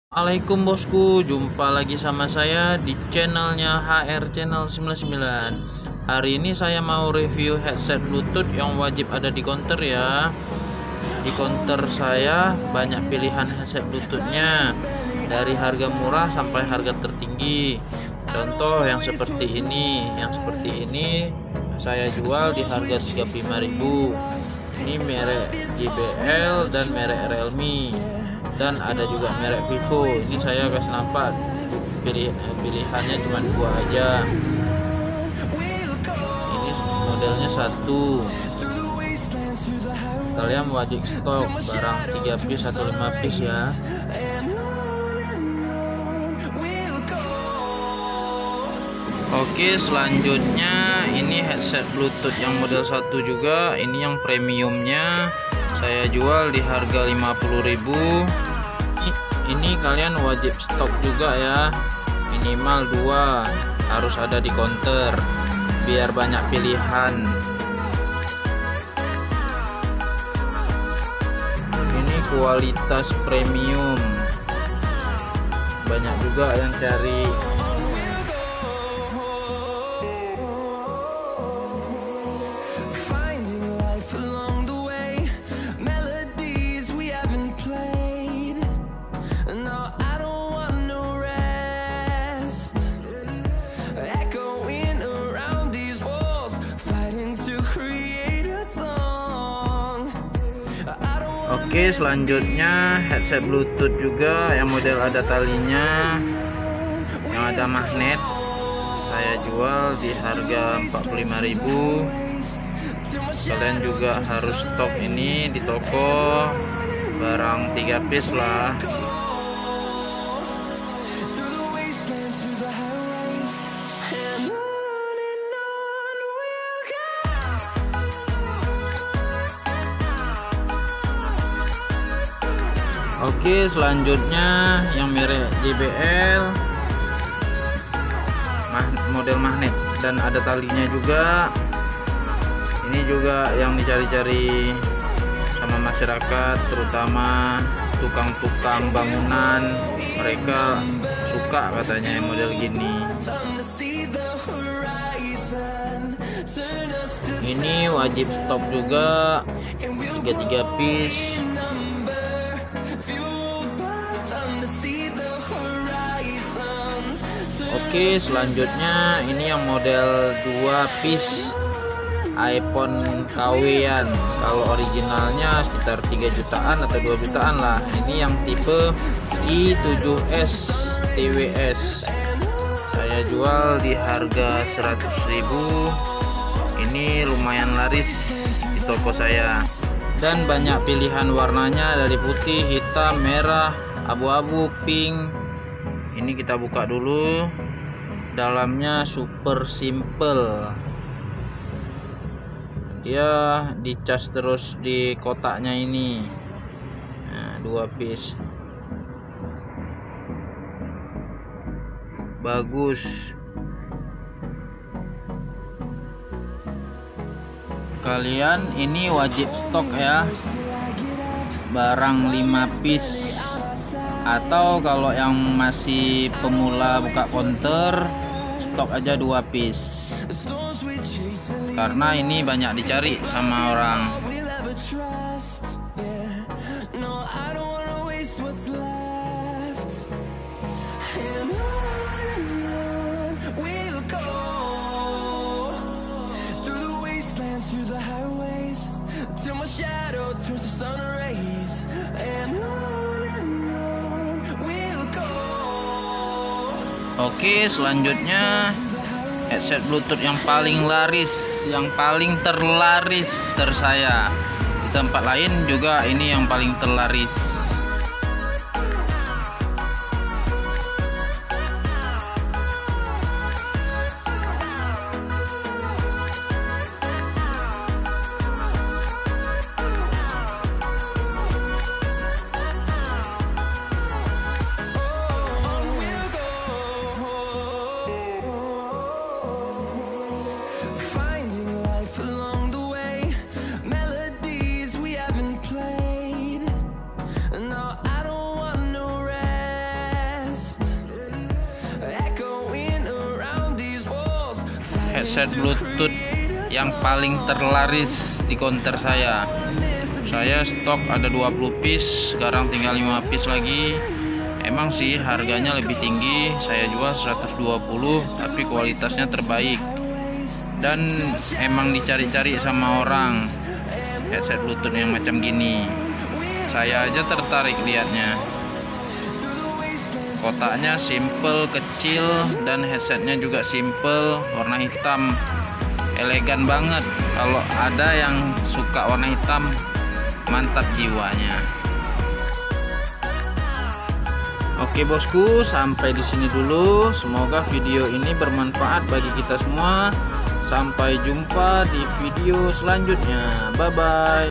Assalamualaikum bosku, jumpa lagi sama saya di channelnya HR Channel 99. Hari ini saya mau review headset Bluetooth yang wajib ada di counter ya. Di counter saya banyak pilihan headset Bluetoothnya, dari harga murah sampai harga tertinggi. Contoh yang seperti ini saya jual di harga 35.000. Ini merek JBL dan merek Realme, dan ada juga merek Vivo. Ini saya kasih nampak pilihannya cuma dua aja. Ini modelnya satu. Kalian wajib stok barang 3 piece atau 5 piece ya. Oke, selanjutnya ini headset Bluetooth yang model 1 juga. Ini yang premiumnya saya jual di harga 50.000. Ini kalian wajib stok juga ya, minimal 2 harus ada di counter biar banyak pilihan. Ini kualitas premium, banyak juga yang cari. Oke, selanjutnya headset Bluetooth juga yang model ada talinya, yang ada magnet. Saya jual di harga 45.000. Kalian juga harus stok ini di toko, barang 3 piece lah. Oke, selanjutnya yang merek JBL, model magnet dan ada talinya juga. Ini juga yang dicari-cari sama masyarakat, terutama tukang-tukang bangunan. Mereka suka katanya yang model gini. Ini wajib stok juga 3 piece. Oke, selanjutnya ini yang model 2 piece iPhone KW-an. Kalau originalnya sekitar 3 jutaan atau 2 jutaan lah. Ini yang tipe i7s TWS. Saya jual di harga 100.000. Ini lumayan laris di toko saya. Dan banyak pilihan warnanya, dari putih, hitam, merah, abu-abu, pink. Ini kita buka dulu. Dalamnya super simple. Dia dicas terus di kotaknya ini. Nah, 2 piece. Bagus. Kalian ini wajib stok ya, barang 5 piece. Atau kalau yang masih pemula buka counter, stok aja 2 piece, karena ini banyak dicari sama orang. Oke, selanjutnya headset Bluetooth yang paling laris, yang paling terlaris saya. Di tempat lain juga ini yang paling terlaris. headset Bluetooth yang paling terlaris di counter saya. Saya stok ada 20 piece, sekarang tinggal 5 piece lagi. Emang sih harganya lebih tinggi, saya jual 120, tapi kualitasnya terbaik. Dan emang dicari-cari sama orang headset Bluetooth yang macam gini. Saya aja tertarik lihatnya. Kotaknya simple, kecil, dan headsetnya juga simple, warna hitam, elegan banget. Kalau ada yang suka warna hitam, mantap jiwanya. Oke bosku, sampai di sini dulu. Semoga video ini bermanfaat bagi kita semua. Sampai jumpa di video selanjutnya. Bye bye.